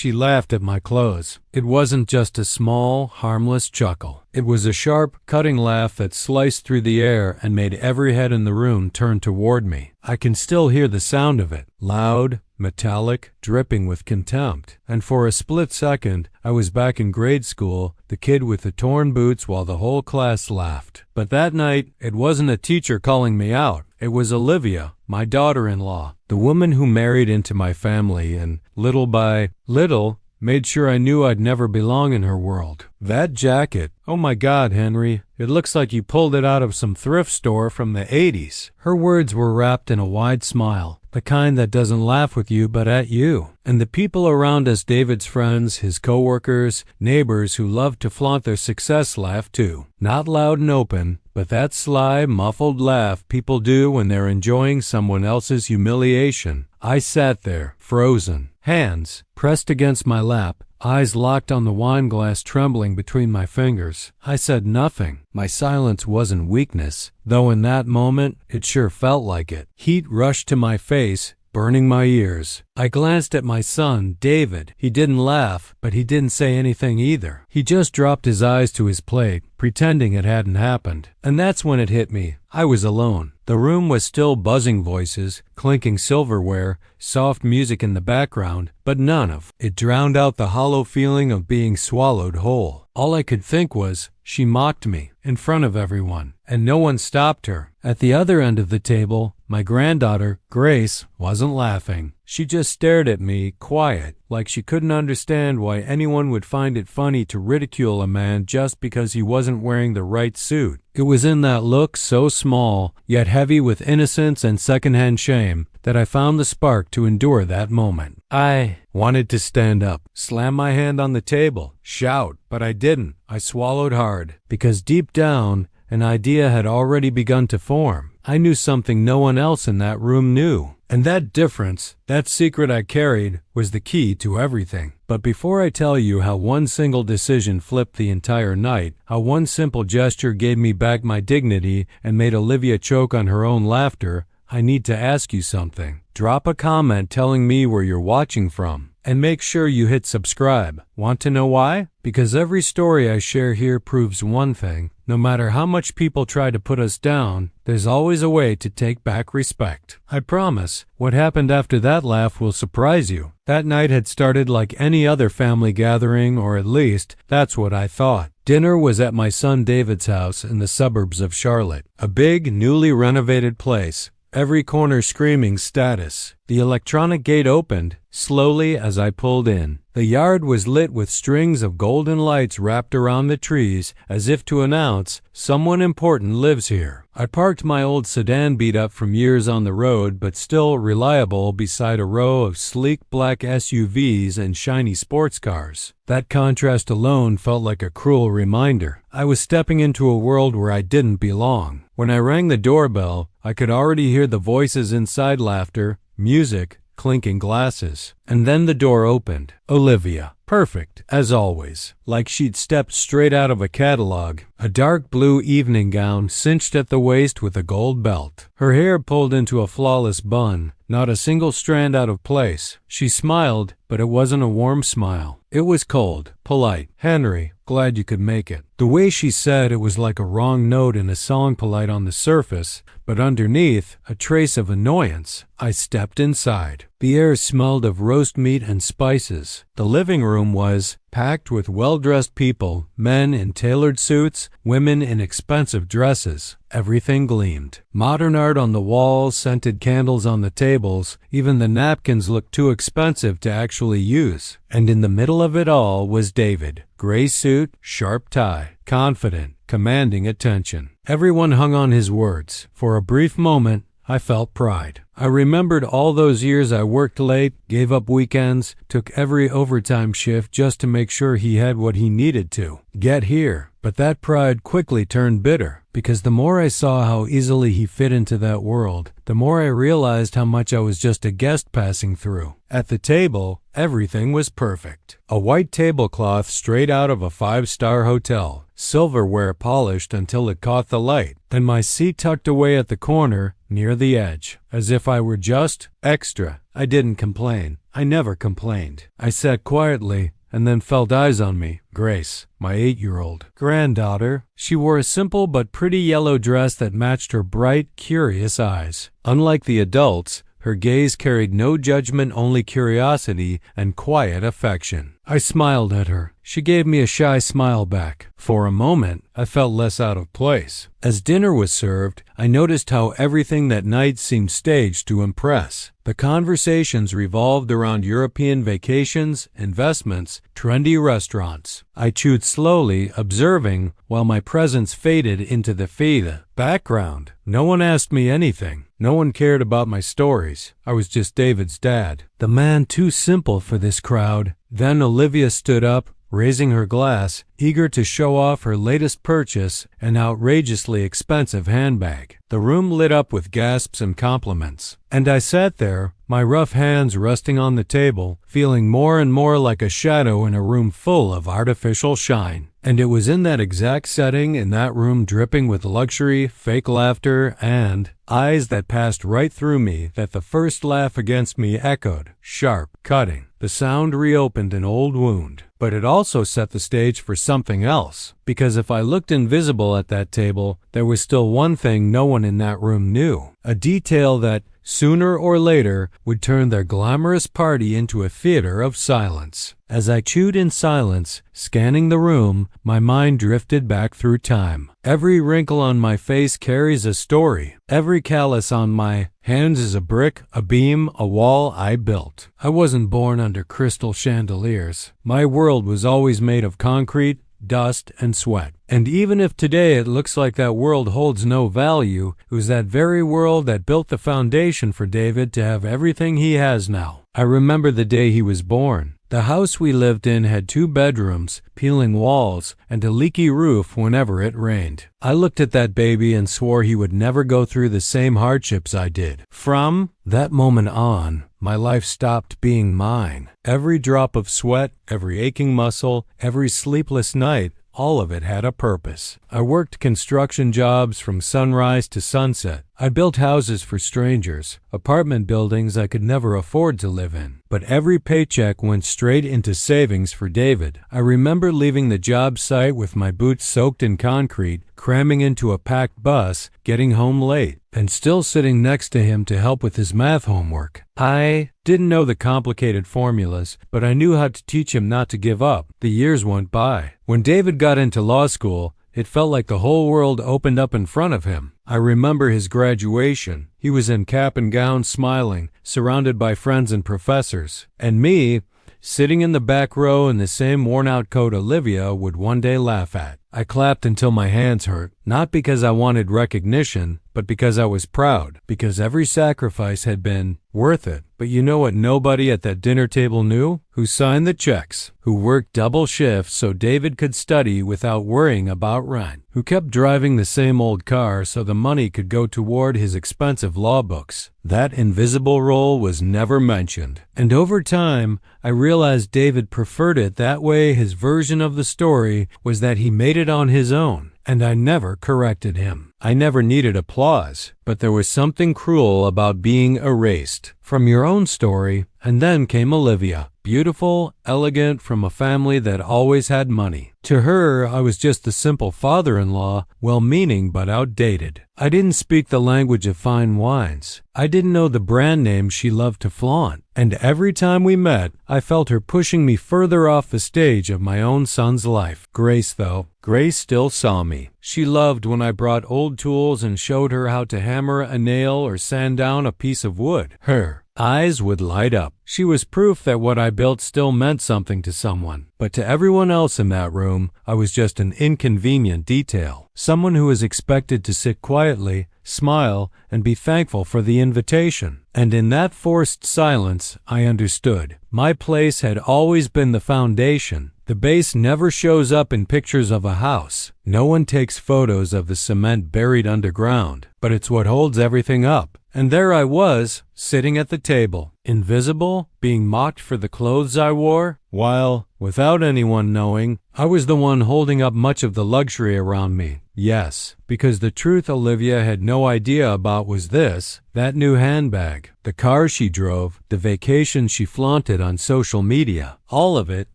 She laughed at my clothes. It wasn't just a small, harmless chuckle. It was a sharp, cutting laugh that sliced through the air and made every head in the room turn toward me. I can still hear the sound of it, loud, metallic, dripping with contempt. And for a split second, I was back in grade school, the kid with the torn boots while the whole class laughed. But that night, it wasn't a teacher calling me out. It was Olivia, my daughter-in-law, the woman who married into my family and, little by little, made sure I knew I'd never belong in her world. That jacket, oh my God, Henry, it looks like you pulled it out of some thrift store from the 80s. Her words were wrapped in a wide smile, the kind that doesn't laugh with you but at you. And the people around us, David's friends, his coworkers, neighbors who loved to flaunt their success, laughed too. Not loud and open, but that sly, muffled laugh people do when they're enjoying someone else's humiliation. I sat there, frozen, hands pressed against my lap, eyes locked on the wine glass trembling between my fingers. I said nothing. My silence wasn't weakness, though in that moment it sure felt like it. Heat rushed to my face, burning my ears. I glanced at my son, David. He didn't laugh, but he didn't say anything either. He just dropped his eyes to his plate, pretending it hadn't happened. And that's when it hit me. I was alone. The room was still buzzing voices, clinking silverware, soft music in the background, but none of it drowned out the hollow feeling of being swallowed whole. All I could think was, she mocked me in front of everyone, and no one stopped her. At the other end of the table, my granddaughter, Grace, wasn't laughing. She just stared at me, quiet, like she couldn't understand why anyone would find it funny to ridicule a man just because he wasn't wearing the right suit. It was in that look so small, yet heavy with innocence and secondhand shame, that I found the spark to endure that moment. I wanted to stand up, slam my hand on the table, shout, but I didn't. I swallowed hard, because deep down, an idea had already begun to form. I knew something no one else in that room knew. And that difference, that secret I carried, was the key to everything. But before I tell you how one single decision flipped the entire night, how one simple gesture gave me back my dignity and made Olivia choke on her own laughter, I need to ask you something. Drop a comment telling me where you're watching from. And make sure you hit subscribe. Want to know why? Because every story I share here proves one thing. No matter how much people try to put us down, there's always a way to take back respect. I promise, what happened after that laugh will surprise you. That night had started like any other family gathering, or at least, that's what I thought. Dinner was at my son David's house in the suburbs of Charlotte. A big, newly renovated place. Every corner screaming status. The electronic gate opened, slowly as I pulled in. The yard was lit with strings of golden lights wrapped around the trees, as if to announce, someone important lives here. I parked my old sedan beat up from years on the road, but still reliable, beside a row of sleek black SUVs and shiny sports cars. That contrast alone felt like a cruel reminder. I was stepping into a world where I didn't belong. When I rang the doorbell, I could already hear the voices inside, laughter, music, clinking glasses. And then the door opened. Olivia. Perfect, as always. Like she'd stepped straight out of a catalog. A dark blue evening gown cinched at the waist with a gold belt. Her hair pulled into a flawless bun, not a single strand out of place. She smiled, but it wasn't a warm smile. It was cold, polite. Henry, glad you could make it. The way she said it was like a wrong note in a song, polite on the surface, but underneath, a trace of annoyance. I stepped inside. The air smelled of roast meat and spices. The living room was packed with well-dressed people, men in tailored suits, women in expensive dresses. Everything gleamed. Modern art on the walls, scented candles on the tables, even the napkins looked too expensive to actually use. And in the middle of it all was David. Gray suit, sharp tie, confident, commanding attention. Everyone hung on his words. For a brief moment, I felt pride. I remembered all those years I worked late, gave up weekends, took every overtime shift just to make sure he had what he needed to get here. But that pride quickly turned bitter, because the more I saw how easily he fit into that world, the more I realized how much I was just a guest passing through. At the table, everything was perfect. A white tablecloth straight out of a five-star hotel, silverware polished until it caught the light, and my seat tucked away at the corner, near the edge, as if I were just extra. I didn't complain. I never complained. I sat quietly and then felt eyes on me. Grace, my 8-year-old granddaughter. She wore a simple but pretty yellow dress that matched her bright, curious eyes. Unlike the adults, her gaze carried no judgment, only curiosity and quiet affection. I smiled at her. She gave me a shy smile back. For a moment, I felt less out of place. As dinner was served, I noticed how everything that night seemed staged to impress. The conversations revolved around European vacations, investments, trendy restaurants. I chewed slowly, observing, while my presence faded into the background. No one asked me anything. No one cared about my stories. I was just David's dad, the man too simple for this crowd. Then Olivia stood up, raising her glass, eager to show off her latest purchase, an outrageously expensive handbag. The room lit up with gasps and compliments, and I sat there, my rough hands resting on the table, feeling more and more like a shadow in a room full of artificial shine. And it was in that exact setting, in that room dripping with luxury, fake laughter, and eyes that passed right through me, that the first laugh against me echoed, sharp, cutting. The sound reopened an old wound, but it also set the stage for something else, because if I looked invisible at that table, there was still one thing no one in that room knew, a detail that, sooner or later, would turn their glamorous party into a theater of silence. As I chewed in silence, scanning the room, my mind drifted back through time. Every wrinkle on my face carries a story. Every callus on my hands is a brick, a beam, a wall I built. I wasn't born under crystal chandeliers. My world was always made of concrete, dust, and sweat. And even if today it looks like that world holds no value, it was that very world that built the foundation for David to have everything he has now. I remember the day he was born. The house we lived in had 2 bedrooms, peeling walls, and a leaky roof whenever it rained. I looked at that baby and swore he would never go through the same hardships I did. From that moment on, my life stopped being mine. Every drop of sweat, every aching muscle, every sleepless night, all of it had a purpose. I worked construction jobs from sunrise to sunset. I built houses for strangers, apartment buildings I could never afford to live in. But every paycheck went straight into savings for David. I remember leaving the job site with my boots soaked in concrete, cramming into a packed bus, getting home late, and still sitting next to him to help with his math homework. I didn't know the complicated formulas, but I knew how to teach him not to give up. The years went by. When David got into law school, it felt like the whole world opened up in front of him. I remember his graduation. He was in cap and gown, smiling, surrounded by friends and professors. And me, sitting in the back row in the same worn-out coat Olivia would one day laugh at. I clapped until my hands hurt, not because I wanted recognition, but because I was proud, because every sacrifice had been worth it. But you know what nobody at that dinner table knew? Who signed the checks, who worked double shifts so David could study without worrying about rent, who kept driving the same old car so the money could go toward his expensive law books. That invisible role was never mentioned. And over time, I realized David preferred it that way. His version of the story was that he made it on his own, and I never corrected him. I never needed applause, but there was something cruel about being erased from your own story. And then came Olivia, beautiful, elegant, from a family that always had money. To her, I was just the simple father-in-law, well-meaning but outdated. I didn't speak the language of fine wines. I didn't know the brand names she loved to flaunt. And every time we met, I felt her pushing me further off the stage of my own son's life. Grace, though, Grace still saw me. She loved when I brought old tools and showed her how to hammer a nail or sand down a piece of wood. Her eyes would light up. She was proof that what I built still meant something to someone. But to everyone else in that room, I was just an inconvenient detail. Someone who was expected to sit quietly, smile, and be thankful for the invitation. And in that forced silence, I understood. My place had always been the foundation. The base never shows up in pictures of a house. No one takes photos of the cement buried underground, but it's what holds everything up. And there I was, sitting at the table, invisible, being mocked for the clothes I wore, while, without anyone knowing, I was the one holding up much of the luxury around me. Yes, because the truth Olivia had no idea about was this: that new handbag, the car she drove, the vacation she flaunted on social media, all of it,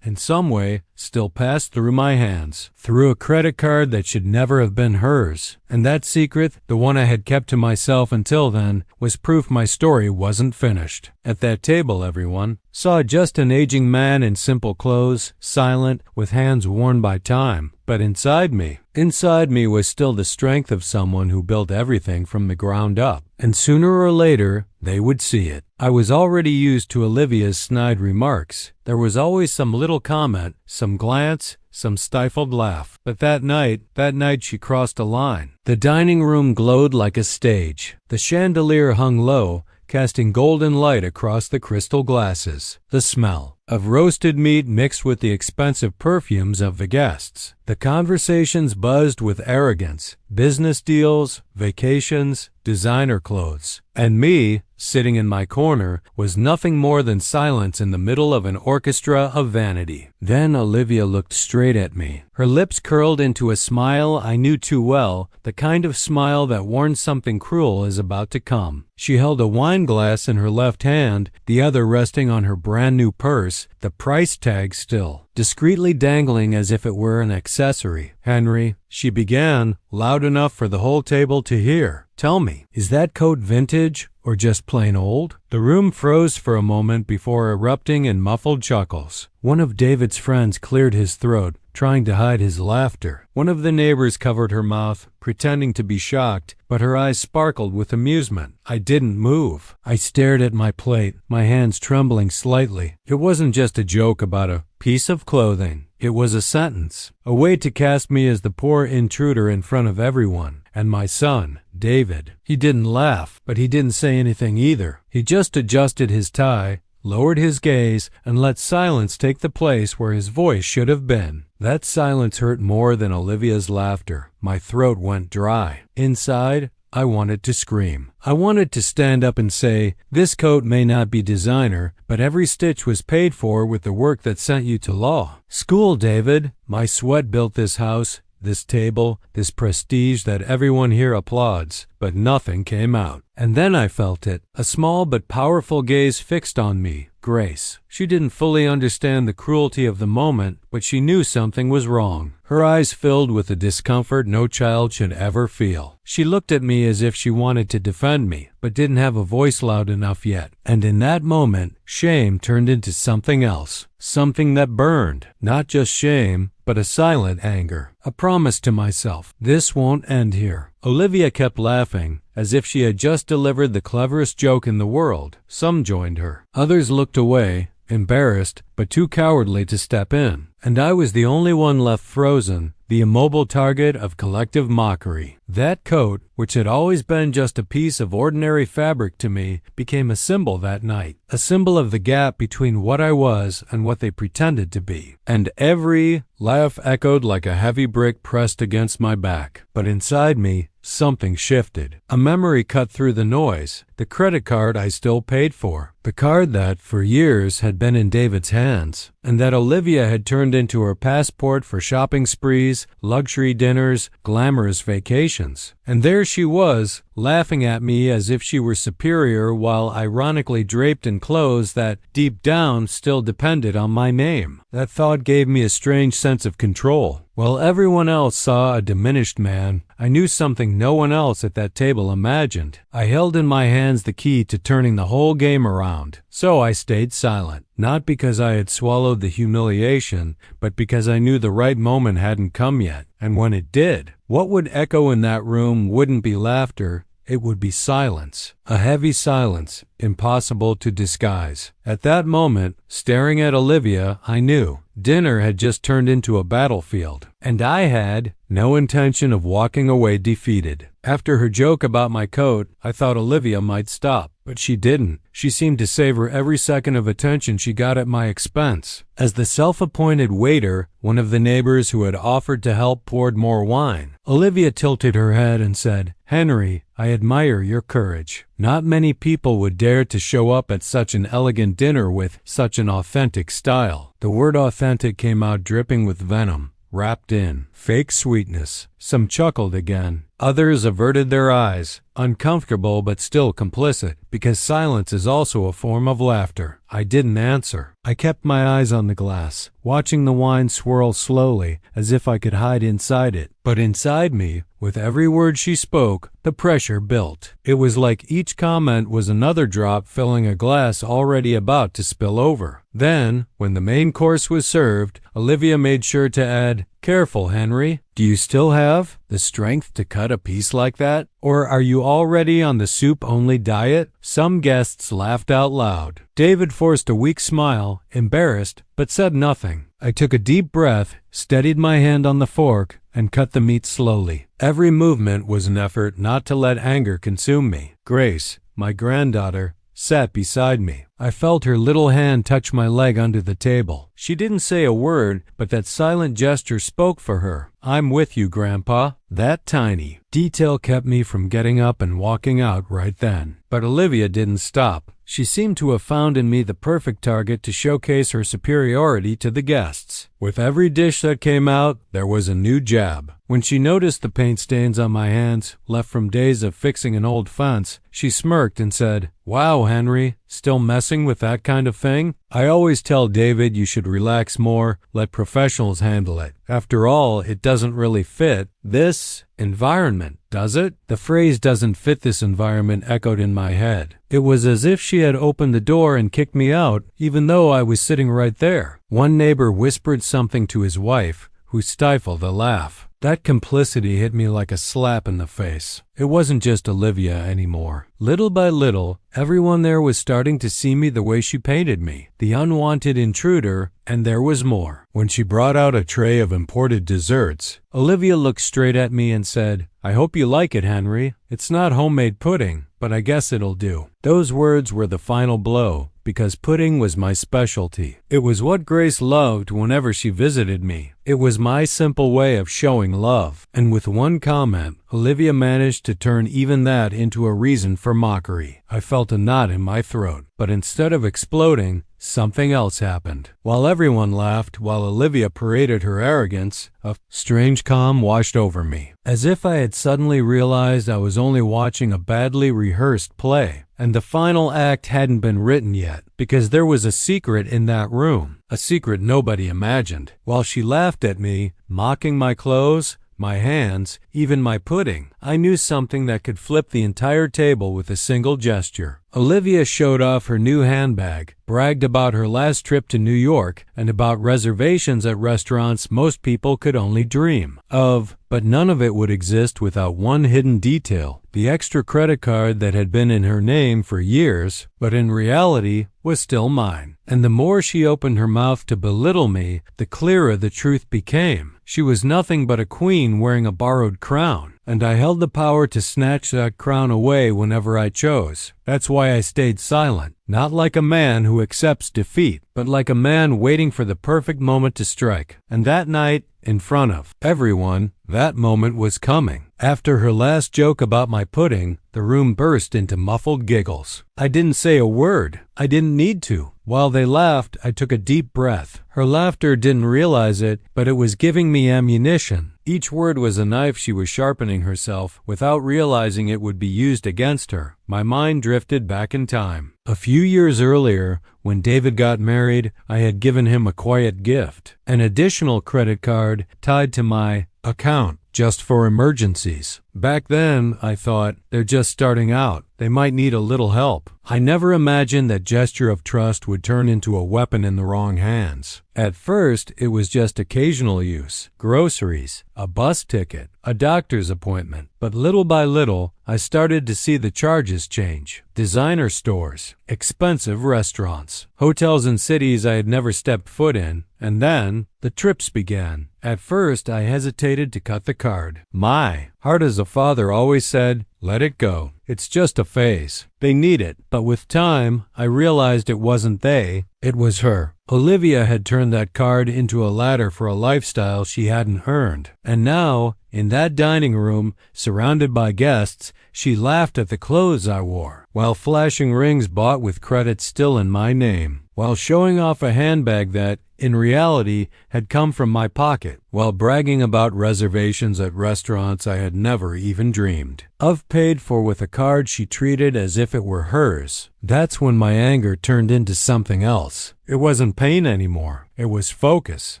in some way, still passed through my hands, through a credit card that should never have been hers. And that secret, the one I had kept to myself until then, was proof my story wasn't finished. At that table, everyone saw just an aging man in simple clothes, silent, with hands worn by time. But inside me was still the strength of someone who built everything from the ground up. And sooner or later, they would see it. I was already used to Olivia's snide remarks. There was always some little comment, some glance, some stifled laugh. But that night she crossed a line. The dining room glowed like a stage. The chandelier hung low, casting golden light across the crystal glasses. The smell of roasted meat mixed with the expensive perfumes of the guests. The conversations buzzed with arrogance, business deals, vacations, designer clothes. And me, sitting in my corner, was nothing more than silence in the middle of an orchestra of vanity. Then Olivia looked straight at me. Her lips curled into a smile I knew too well, the kind of smile that warned something cruel is about to come. She held a wine glass in her left hand, the other resting on her brand new purse, the price tag still discreetly dangling as if it were an accessory. "Henry," she began, loud enough for the whole table to hear, "tell me, is that coat vintage or just plain old?" The room froze for a moment before erupting in muffled chuckles. One of David's friends cleared his throat, trying to hide his laughter. One of the neighbors covered her mouth, pretending to be shocked, but her eyes sparkled with amusement. I didn't move. I stared at my plate, my hands trembling slightly. It wasn't just a joke about a piece of clothing. It was a sentence, a way to cast me as the poor intruder in front of everyone. And my son, David. He didn't laugh, but he didn't say anything either. He just adjusted his tie, lowered his gaze, and let silence take the place where his voice should have been. That silence hurt more than Olivia's laughter. My throat went dry. Inside, I wanted to scream. I wanted to stand up and say, "This coat may not be designer, but every stitch was paid for with the work that sent you to law school, David. My sweat built this house, this table, this prestige that everyone here applauds." But nothing came out. And then I felt it, a small but powerful gaze fixed on me. Grace. She didn't fully understand the cruelty of the moment, but she knew something was wrong. Her eyes filled with a discomfort no child should ever feel. She looked at me as if she wanted to defend me, but didn't have a voice loud enough yet. And in that moment, shame turned into something else. Something that burned. Not just shame, but a silent anger. A promise to myself. This won't end here. Olivia kept laughing, as if she had just delivered the cleverest joke in the world. Some joined her. Others looked away, embarrassed, but too cowardly to step in. And I was the only one left frozen, the immobile target of collective mockery. That coat, which had always been just a piece of ordinary fabric to me, became a symbol that night. A symbol of the gap between what I was and what they pretended to be. And every laugh echoed like a heavy brick pressed against my back. But inside me, something shifted. A memory cut through the noise. The credit card I still paid for. The card that, for years, had been in David's hands, and that Olivia had turned into her passport for shopping sprees, luxury dinners, glamorous vacations. And there she was, laughing at me as if she were superior while ironically draped in clothes that, deep down, still depended on my name. That thought gave me a strange sense of control. While everyone else saw a diminished man, I knew something no one else at that table imagined. I held in my hands the key to turning the whole game around. So I stayed silent, not because I had swallowed the humiliation, but because I knew the right moment hadn't come yet. And when it did, what would echo in that room wouldn't be laughter, it would be silence. A heavy silence, impossible to disguise. At that moment, staring at Olivia, I knew dinner had just turned into a battlefield, and I had no intention of walking away defeated. After her joke about my coat, I thought Olivia might stop, but she didn't. She seemed to savor every second of attention she got at my expense. As the self-appointed waiter, one of the neighbors who had offered to help poured more wine. Olivia tilted her head and said, "Henry, I admire your courage. Not many people would dare to show up at such an elegant dinner with such an authentic style." The word authentic came out dripping with venom. wrapped in fake sweetness. Some chuckled again. Others averted their eyes, uncomfortable but still complicit, because silence is also a form of laughter. I didn't answer. I kept my eyes on the glass, watching the wine swirl slowly, as if I could hide inside it. But inside me, with every word she spoke, the pressure built. It was like each comment was another drop filling a glass already about to spill over. Then, when the main course was served, Olivia made sure to add, "Careful, Henry. Do you still have the strength to cut a piece like that? Or are you already on the soup-only diet?" Some guests laughed out loud. David forced a weak smile, embarrassed, but said nothing. I took a deep breath, steadied my hand on the fork, and cut the meat slowly. Every movement was an effort not to let anger consume me. Grace, my granddaughter, sat beside me. I felt her little hand touch my leg under the table. She didn't say a word, but that silent gesture spoke for her. "I'm with you, Grandpa." That tiny detail kept me from getting up and walking out right then. But Olivia didn't stop. She seemed to have found in me the perfect target to showcase her superiority to the guests. With every dish that came out, there was a new jab. When she noticed the paint stains on my hands, left from days of fixing an old fence, she smirked and said, "Wow, Henry, still messing with that kind of thing? I always tell David you should relax more, let professionals handle it. After all, it doesn't really fit this environment, does it?" The phrase "doesn't fit this environment" echoed in my head. It was as if she had opened the door and kicked me out, even though I was sitting right there. One neighbor whispered something to his wife, who stifled a laugh. That complicity hit me like a slap in the face. It wasn't just Olivia anymore. Little by little, everyone there was starting to see me the way she painted me, the unwanted intruder, and there was more. When she brought out a tray of imported desserts, Olivia looked straight at me and said, "I hope you like it, Henry. It's not homemade pudding, but I guess it'll do." Those words were the final blow, because pudding was my specialty. It was what Grace loved whenever she visited me. It was my simple way of showing love. And with one comment, Olivia managed to turn even that into a reason for mockery. I felt a knot in my throat. But instead of exploding, something else happened. While everyone laughed, while Olivia paraded her arrogance, a strange calm washed over me, as if I had suddenly realized I was only watching a badly rehearsed play, and the final act hadn't been written yet, because there was a secret in that room, a secret nobody imagined. While she laughed at me, mocking my clothes, my hands, even my pudding, I knew something that could flip the entire table with a single gesture. Olivia showed off her new handbag, bragged about her last trip to New York, and about reservations at restaurants most people could only dream of. But none of it would exist without one hidden detail: the extra credit card that had been in her name for years, but in reality was still mine. And the more she opened her mouth to belittle me, the clearer the truth became. She was nothing but a queen wearing a borrowed crown, and I held the power to snatch that crown away whenever I chose. That's why I stayed silent, not like a man who accepts defeat, but like a man waiting for the perfect moment to strike. And that night, in front of everyone, that moment was coming. After her last joke about my pudding, the room burst into muffled giggles. I didn't say a word. I didn't need to. While they laughed, I took a deep breath. Her laughter didn't realize it, but it was giving me ammunition. Each word was a knife she was sharpening herself without realizing it would be used against her. My mind drifted back in time. A few years earlier, when David got married, I had given him a quiet gift, an additional credit card tied to my account just for emergencies. Back then, I thought, they're just starting out. They might need a little help. I never imagined that gesture of trust would turn into a weapon in the wrong hands. At first, it was just occasional use: groceries, a bus ticket, a doctor's appointment. But little by little, I started to see the charges change. Designer stores, expensive restaurants, hotels in cities I had never stepped foot in, and then the trips began. At first, I hesitated to cut the card. My heart as a father always said, "Let it go. It's just a phase. They need it." But with time, I realized it wasn't they, it was her. Olivia had turned that card into a ladder for a lifestyle she hadn't earned. And now, in that dining room, surrounded by guests, she laughed at the clothes I wore, while flashing rings bought with credit still in my name, while showing off a handbag that, in reality, had come from my pocket, while bragging about reservations at restaurants I had never even dreamed of, paid for with a card she treated as if it were hers. That's when my anger turned into something else. It wasn't pain anymore. It was focus,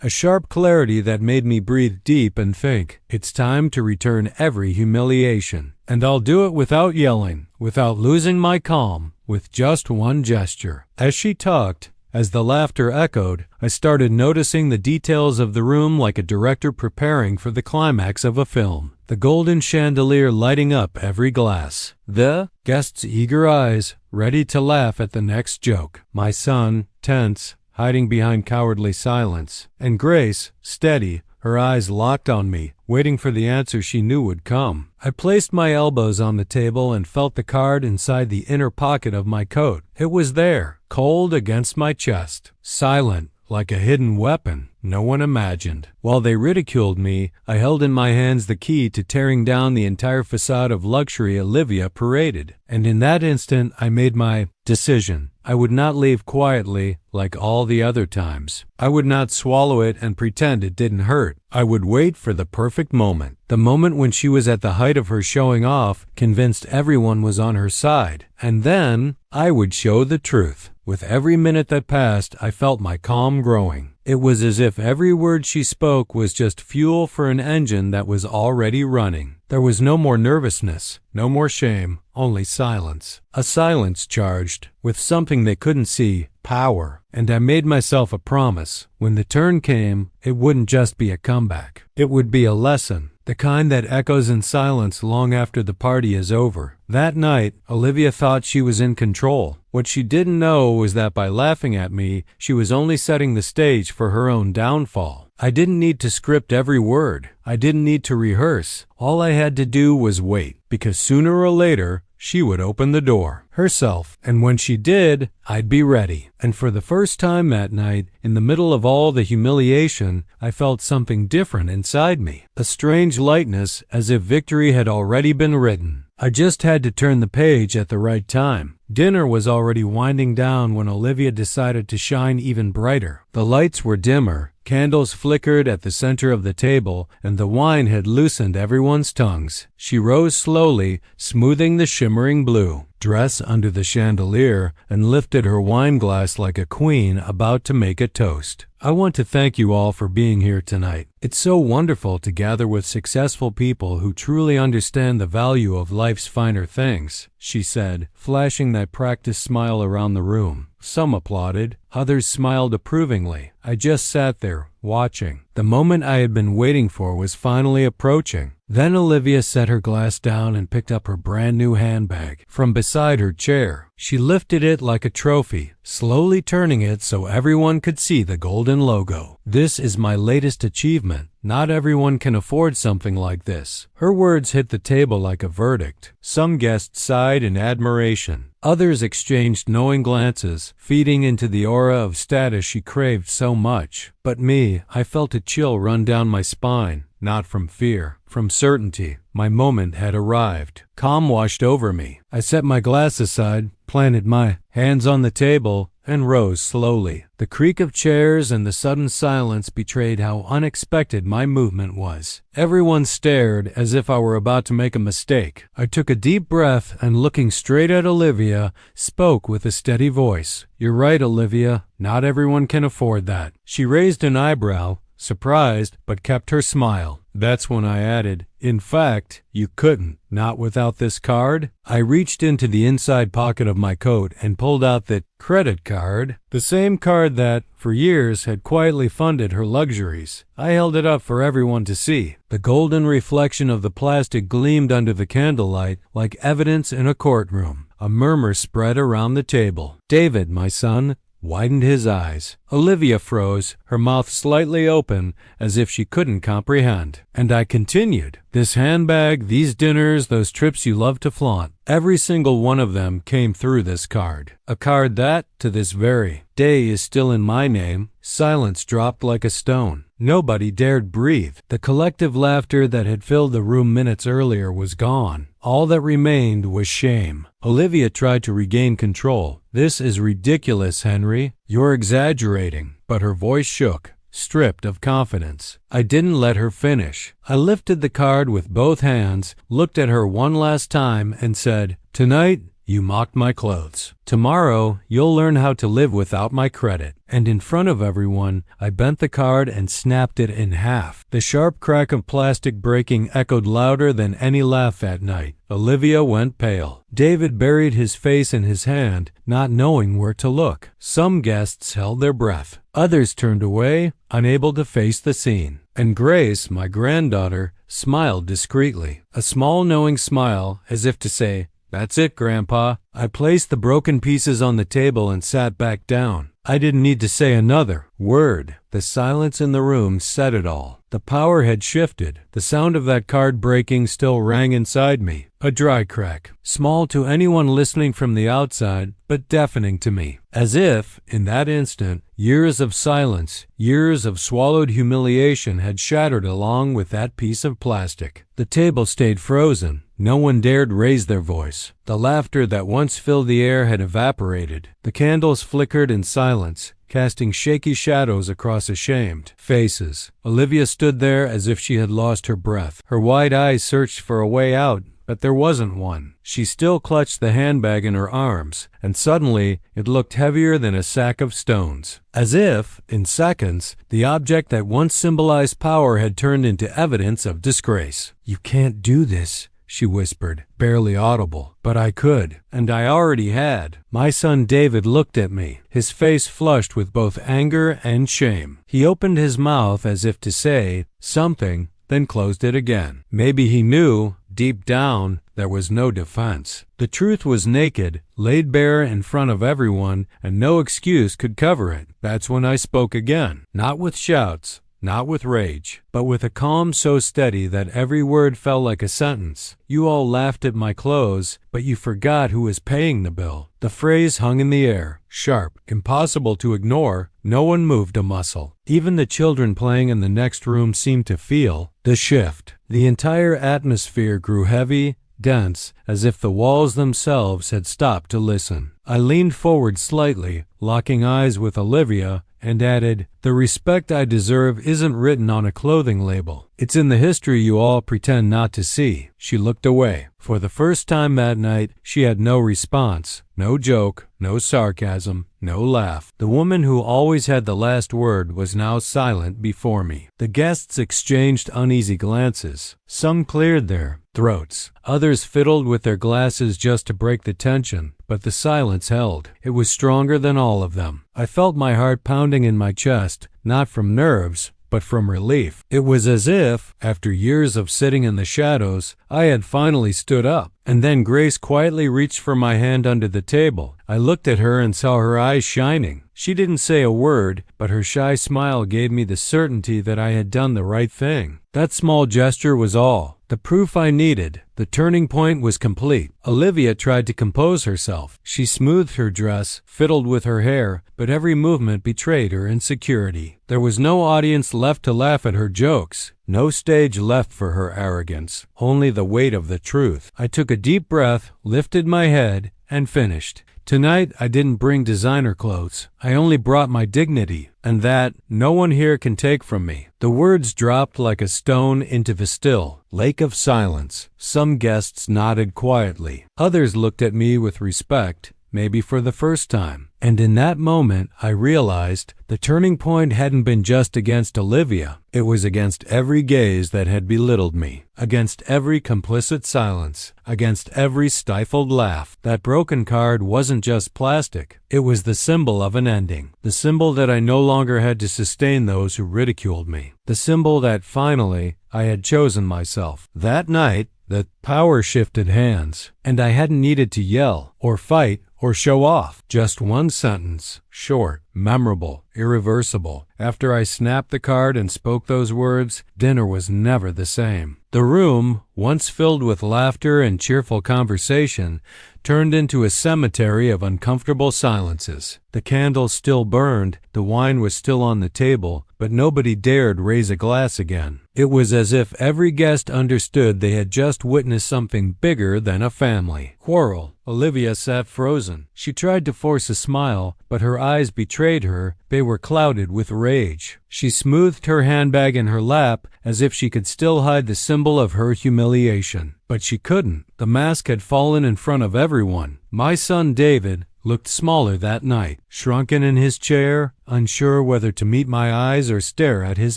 a sharp clarity that made me breathe deep and think, it's time to return every humiliation. And I'll do it without yelling, without losing my calm, with just one gesture. As she talked, as the laughter echoed, I started noticing the details of the room like a director preparing for the climax of a film. The golden chandelier lighting up every glass. The guests' eager eyes, ready to laugh at the next joke. My son, tense, hiding behind cowardly silence. And Grace, steady, her eyes locked on me, waiting for the answer she knew would come. I placed my elbows on the table and felt the card inside the inner pocket of my coat. It was there, cold against my chest, silent, like a hidden weapon no one imagined. While they ridiculed me, I held in my hands the key to tearing down the entire facade of luxury Olivia paraded. And in that instant, I made my decision. I would not leave quietly like all the other times. I would not swallow it and pretend it didn't hurt. I would wait for the perfect moment. The moment when she was at the height of her showing off, convinced everyone was on her side. And then I would show the truth. With every minute that passed, I felt my calm growing. It was as if every word she spoke was just fuel for an engine that was already running. There was no more nervousness, no more shame, only silence. A silence charged with something they couldn't see, power. And I made myself a promise. When the turn came, it wouldn't just be a comeback. It would be a lesson. The kind that echoes in silence long after the party is over. That night, Olivia thought she was in control. What she didn't know was that by laughing at me, she was only setting the stage for her own downfall. I didn't need to script every word. I didn't need to rehearse. All I had to do was wait, because sooner or later, she would open the door herself. And when she did, I'd be ready. And for the first time that night, in the middle of all the humiliation, I felt something different inside me. A strange lightness, as if victory had already been written. I just had to turn the page at the right time. Dinner was already winding down when Olivia decided to shine even brighter. The lights were dimmer, candles flickered at the center of the table, and the wine had loosened everyone's tongues. She rose slowly, smoothing the shimmering blue dress under the chandelier, and lifted her wine glass like a queen about to make a toast. I want to thank you all for being here tonight. It's so wonderful to gather with successful people who truly understand the value of life's finer things, she said, flashing that practiced smile around the room. Some applauded, others smiled approvingly. I just sat there, watching. The moment I had been waiting for was finally approaching. Then Olivia set her glass down and picked up her brand new handbag from beside her chair. She lifted it like a trophy, slowly turning it so everyone could see the golden logo. This is my latest achievement. Not everyone can afford something like this. Her words hit the table like a verdict. Some guests sighed in admiration. Others exchanged knowing glances, feeding into the aura of status she craved so much. But me, I felt a chill run down my spine. Not from fear, from certainty. My moment had arrived. Calm washed over me. I set my glass aside, planted my hands on the table, and rose slowly. The creak of chairs and the sudden silence betrayed how unexpected my movement was. Everyone stared as if I were about to make a mistake. I took a deep breath and, looking straight at Olivia, spoke with a steady voice. "You're right, Olivia. Not everyone can afford that." She raised an eyebrow, surprised, but kept her smile. That's when I added, "In fact, you couldn't, not without this card." I reached into the inside pocket of my coat and pulled out the credit card, the same card that, for years, had quietly funded her luxuries. I held it up for everyone to see. The golden reflection of the plastic gleamed under the candlelight like evidence in a courtroom. A murmur spread around the table. David, my son, widened his eyes. Olivia froze, her mouth slightly open, as if she couldn't comprehend. And I continued. This handbag, these dinners, those trips you love to flaunt, every single one of them came through this card. A card that, to this very day, is still in my name. Silence dropped like a stone. Nobody dared breathe. The collective laughter that had filled the room minutes earlier was gone. All that remained was shame. Olivia tried to regain control. "This is ridiculous, Henry," "You're exaggerating." But her voice shook, stripped of confidence. I didn't let her finish. I lifted the card with both hands, looked at her one last time, and said, "Tonight, you mocked my clothes. Tomorrow, you'll learn how to live without my credit." And in front of everyone, I bent the card and snapped it in half. The sharp crack of plastic breaking echoed louder than any laugh that night. Olivia went pale. David buried his face in his hand, not knowing where to look. Some guests held their breath. Others turned away, unable to face the scene. And Grace, my granddaughter, smiled discreetly. A small knowing smile, as if to say, "That's it, Grandpa." I placed the broken pieces on the table and sat back down. I didn't need to say another word. The silence in the room said it all. The power had shifted. The sound of that card breaking still rang inside me. A dry crack, small to anyone listening from the outside, but deafening to me. As if, in that instant, years of silence, years of swallowed humiliation had shattered along with that piece of plastic. The table stayed frozen. No one dared raise their voice. The laughter that once filled the air had evaporated. The candles flickered in silence, casting shaky shadows across ashamed faces. Olivia stood there as if she had lost her breath. Her wide eyes searched for a way out, but there wasn't one. She still clutched the handbag in her arms, and suddenly it looked heavier than a sack of stones. As if, in seconds, the object that once symbolized power had turned into evidence of disgrace. "You can't do this," she whispered, barely audible. But I could, and I already had. My son David looked at me, his face flushed with both anger and shame. He opened his mouth as if to say something, then closed it again. Maybe he knew, deep down, there was no defense. The truth was naked, laid bare in front of everyone, and no excuse could cover it. That's when I spoke again, not with shouts, not with rage, but with a calm so steady that every word felt like a sentence. "You all laughed at my clothes, but you forgot who was paying the bill." The phrase hung in the air, sharp, impossible to ignore. No one moved a muscle. Even the children playing in the next room seemed to feel the shift. The entire atmosphere grew heavy, dense, as if the walls themselves had stopped to listen. I leaned forward slightly, locking eyes with Olivia, and added, "The respect I deserve isn't written on a clothing label. It's in the history you all pretend not to see." She looked away. For the first time that night, she had no response, no joke, no sarcasm, no laugh. The woman who always had the last word was now silent before me. The guests exchanged uneasy glances. Some cleared their throats. Others fiddled with their glasses just to break the tension, but the silence held. It was stronger than all of them. I felt my heart pounding in my chest, not from nerves, but from relief. It was as if, after years of sitting in the shadows, I had finally stood up. And then Grace quietly reached for my hand under the table. I looked at her and saw her eyes shining. She didn't say a word, but her shy smile gave me the certainty that I had done the right thing. That small gesture was all. The proof I needed. The turning point was complete. Olivia tried to compose herself. She smoothed her dress, fiddled with her hair, but every movement betrayed her insecurity. There was no audience left to laugh at her jokes. No stage left for her arrogance. Only the weight of the truth. I took a deep breath, lifted my head, and finished. Tonight, I didn't bring designer clothes. I only brought my dignity, and that no one here can take from me. The words dropped like a stone into the still lake of silence. Some guests nodded quietly. Others looked at me with respect, maybe for the first time. And in that moment, I realized the turning point hadn't been just against Olivia. It was against every gaze that had belittled me, against every complicit silence, against every stifled laugh. That broken card wasn't just plastic. It was the symbol of an ending, the symbol that I no longer had to sustain those who ridiculed me, the symbol that finally I had chosen myself. That night, the power shifted hands, and I hadn't needed to yell or fight or show off. Just one sentence, short, memorable, irreversible. After I snapped the card and spoke those words, dinner was never the same. The room, once filled with laughter and cheerful conversation, turned into a cemetery of uncomfortable silences. The candles still burned, the wine was still on the table, but nobody dared raise a glass again. It was as if every guest understood they had just witnessed something bigger than a family quarrel. Olivia sat frozen. She tried to force a smile, but her eyes betrayed her. They were clouded with rage. She smoothed her handbag in her lap as if she could still hide the symbol of her humiliation. But she couldn't. The mask had fallen in front of everyone. My son David looked smaller that night, shrunken in his chair, unsure whether to meet my eyes or stare at his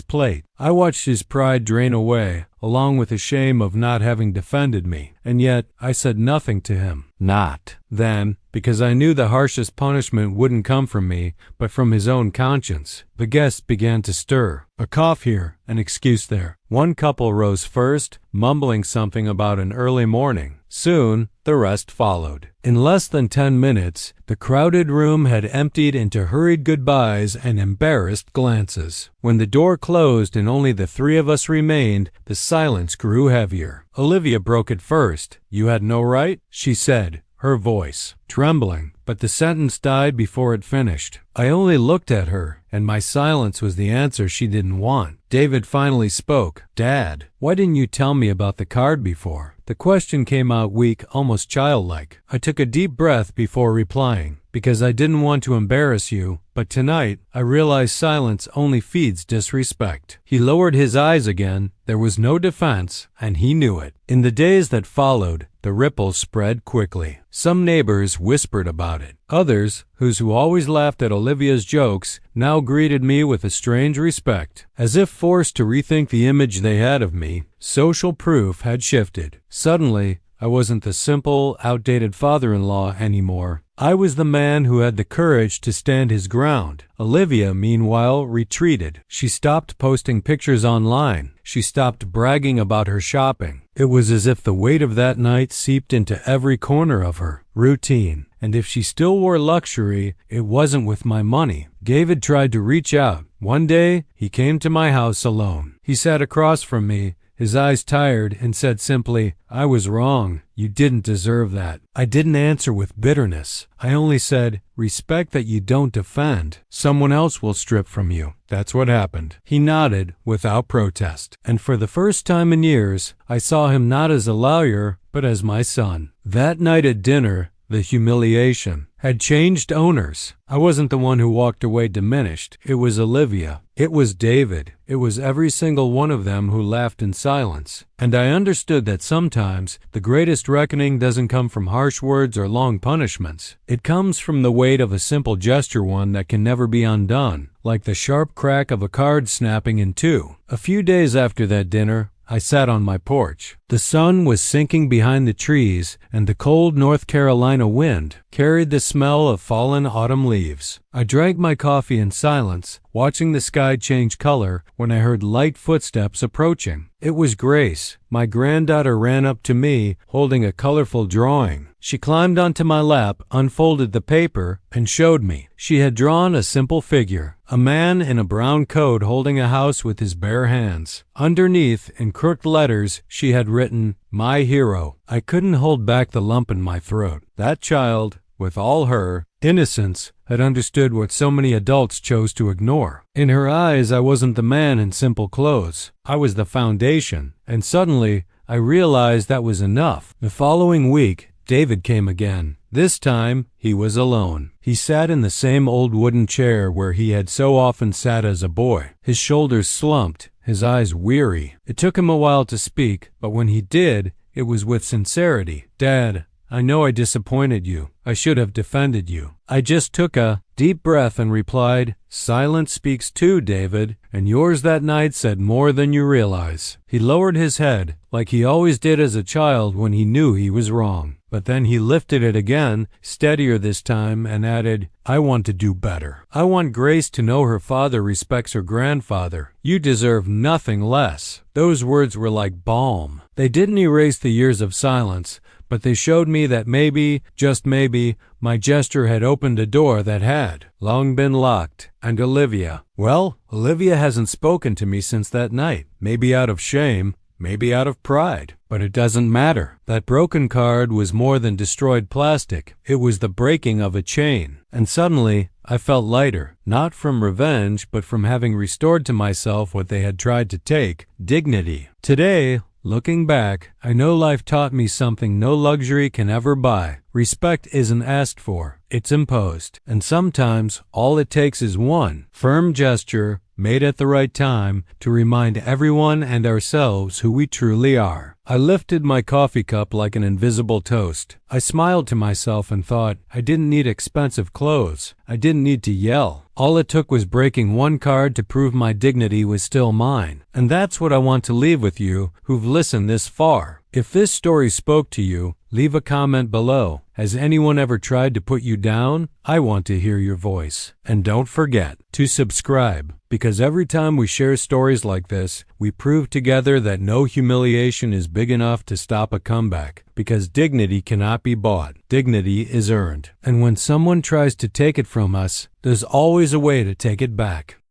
plate. I watched his pride drain away, along with the shame of not having defended me, and yet I said nothing to him. Not then, because I knew the harshest punishment wouldn't come from me, but from his own conscience. The guests began to stir. A cough here, an excuse there. One couple rose first, mumbling something about an early morning. Soon, the rest followed. In less than 10 minutes, the crowded room had emptied into hurried goodbyes and embarrassed glances. When the door closed and only the three of us remained, the silence grew heavier. Olivia broke it first. "You had no right?" she said, her voice trembling, but the sentence died before it finished. I only looked at her, and my silence was the answer she didn't want. David finally spoke. "Dad, why didn't you tell me about the card before?" The question came out weak, almost childlike. I took a deep breath before replying. "Because I didn't want to embarrass you, but tonight I realized silence only feeds disrespect." He lowered his eyes again. There was no defense, and he knew it. In the days that followed, the ripples spread quickly. Some neighbors whispered about it. Others, who always laughed at Olivia's jokes, now greeted me with a strange respect. As if forced to rethink the image they had of me, social proof had shifted. Suddenly, I wasn't the simple, outdated father-in-law anymore. I was the man who had the courage to stand his ground. Olivia, meanwhile, retreated. She stopped posting pictures online. She stopped bragging about her shopping. It was as if the weight of that night seeped into every corner of her. Routine. And if she still wore luxury, it wasn't with my money. David tried to reach out. One day, he came to my house alone. He sat across from me, his eyes tired, and said simply, "I was wrong. You didn't deserve that." I didn't answer with bitterness. I only said, "Respect that you don't defend. Someone else will strip from you." That's what happened. He nodded without protest. And for the first time in years, I saw him not as a lawyer, but as my son. That night at dinner, the humiliation had changed owners. I wasn't the one who walked away diminished. It was Olivia. It was David. It was every single one of them who laughed in silence. And I understood that sometimes the greatest reckoning doesn't come from harsh words or long punishments. It comes from the weight of a simple gesture, one that can never be undone, like the sharp crack of a card snapping in two. A few days after that dinner, I sat on my porch. The sun was sinking behind the trees, and the cold North Carolina wind carried the smell of fallen autumn leaves. I drank my coffee in silence, watching the sky change color when I heard light footsteps approaching. It was Grace. My granddaughter ran up to me, holding a colorful drawing. She climbed onto my lap, unfolded the paper, and showed me. She had drawn a simple figure, a man in a brown coat holding a house with his bare hands. Underneath, in crooked letters, she had written, "My hero." I couldn't hold back the lump in my throat. That child, with all her innocence, had understood what so many adults chose to ignore. In her eyes, I wasn't the man in simple clothes. I was the foundation. And suddenly, I realized that was enough. The following week, David came again. This time, he was alone. He sat in the same old wooden chair where he had so often sat as a boy. His shoulders slumped, his eyes weary. It took him a while to speak, but when he did, it was with sincerity. "Dad, I know I disappointed you. I should have defended you." I just took a deep breath and replied, "Silence speaks too, David, and yours that night said more than you realize." He lowered his head, like he always did as a child when he knew he was wrong. But then he lifted it again, steadier this time, and added, "I want to do better. I want Grace to know her father respects her grandfather. You deserve nothing less." Those words were like balm. They didn't erase the years of silence, but they showed me that maybe, just maybe, my gesture had opened a door that had long been locked. And Olivia, well, Olivia hasn't spoken to me since that night. Maybe out of shame, maybe out of pride. But it doesn't matter. That broken card was more than destroyed plastic. It was the breaking of a chain. And suddenly, I felt lighter, not from revenge, but from having restored to myself what they had tried to take, dignity. Today, looking back, I know life taught me something no luxury can ever buy. Respect isn't asked for, it's imposed. And sometimes, all it takes is one firm gesture, made at the right time, to remind everyone and ourselves who we truly are. I lifted my coffee cup like an invisible toast. I smiled to myself and thought, I didn't need expensive clothes. I didn't need to yell. All it took was breaking one card to prove my dignity was still mine. And that's what I want to leave with you who've listened this far. If this story spoke to you, leave a comment below. Has anyone ever tried to put you down? I want to hear your voice. And don't forget to subscribe, because every time we share stories like this, we prove together that no humiliation is big enough to stop a comeback, because dignity cannot be bought. Dignity is earned. And when someone tries to take it from us, there's always a way to take it back.